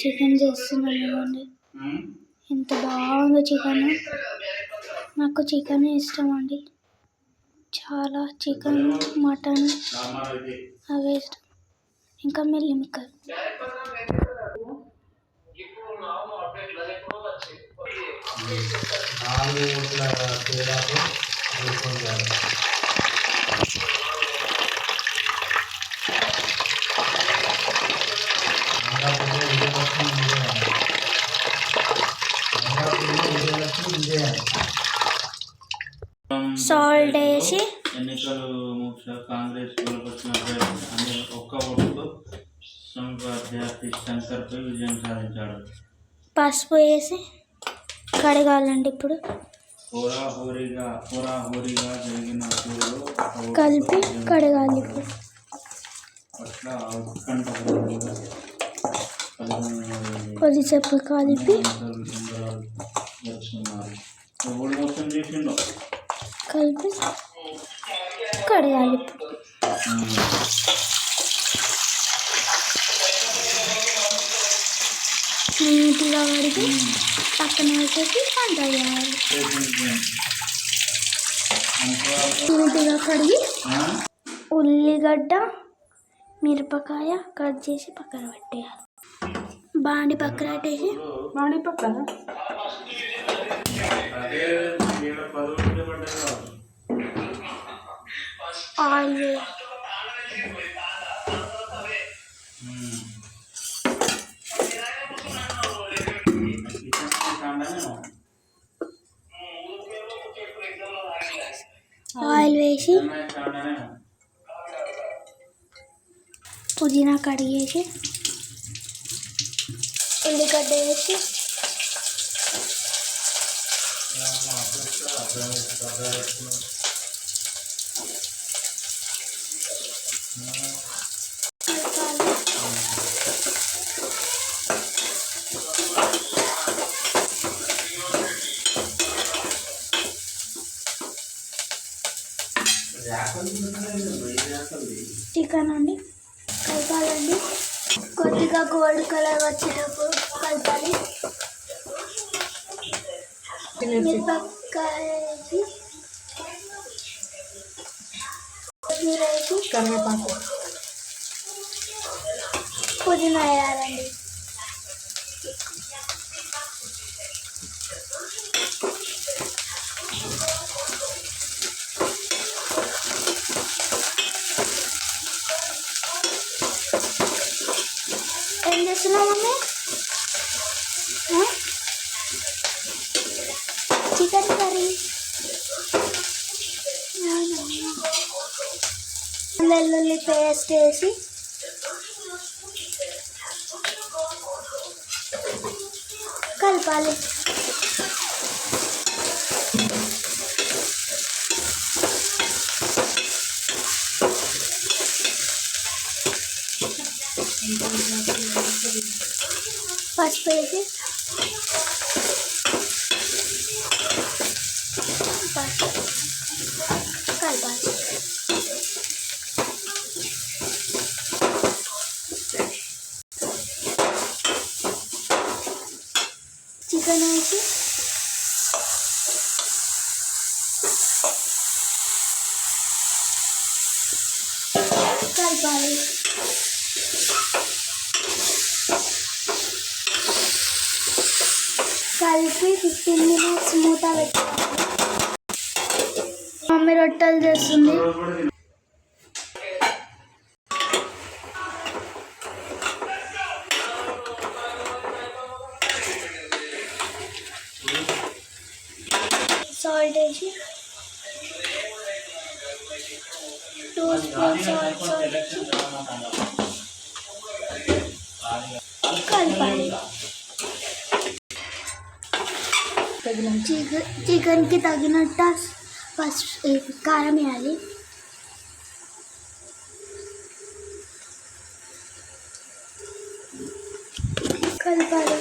Chicken చేస్తున్నాను. ఎంత బాగుందో చికెన్. నాకు చికెన్ ఇష్టం అండి, చాలా. చికెన్, మటన్ అవే ఇష్టం. ఇంకా మిల్లిమిక్కర్. సాల్ట్ వేసి ఎన్నికలు కాంగ్రెస్ ఒక్క ఓటుతో అభ్యర్థి శంకర్పై విజయం సాధించాడు. పసుపు వేసి కడగాలండి. ఇప్పుడు హోరాహోరీగా జరిగిన కలిపి కడగాలి. ఇప్పుడు కొద్దిసేపు కలిపి కలిపి కడగాలి. నీట్గా కడిగి పక్కన వేసేసి వంట చేయాలి. నీట్గా కడిగి ఉల్లిగడ్డ, మిరపకాయ కట్ చేసి పక్కన పెట్టేయాలి. బాండి పక్కన పెట్టేసి ఆయిల్ వేసి పుదీనా కడిగేసి ఉల్లిగడ్డ వేసి చికెన్ అండి కలపాలండి. కొద్దిగా గోల్డ్ కలర్ వచ్చేటప్పుడు కలపాలి. మిరపకాయ వేసి కొత్తిమీర వేసి కరివేపాకు పుదీనా వేయాలండి. ఏం చేస్తున్నావు మమ్మీ? Chicken curry. వెల్లుల్లి పేస్ట్ వేసి కలపాలి. పసుపు వేసి కలపాలి. చికెన్ వేసి కలపాలి. కలిపి 15 minutes మూత పెట్టాలి. మమ్మీ రొట్టెలు చేస్తుంది. సాల్ట్ వేసి 2 స్పూన్స్ కలపాలి. చికెన్కి తగినట్టు కారం వేయాలి. కలపాలి.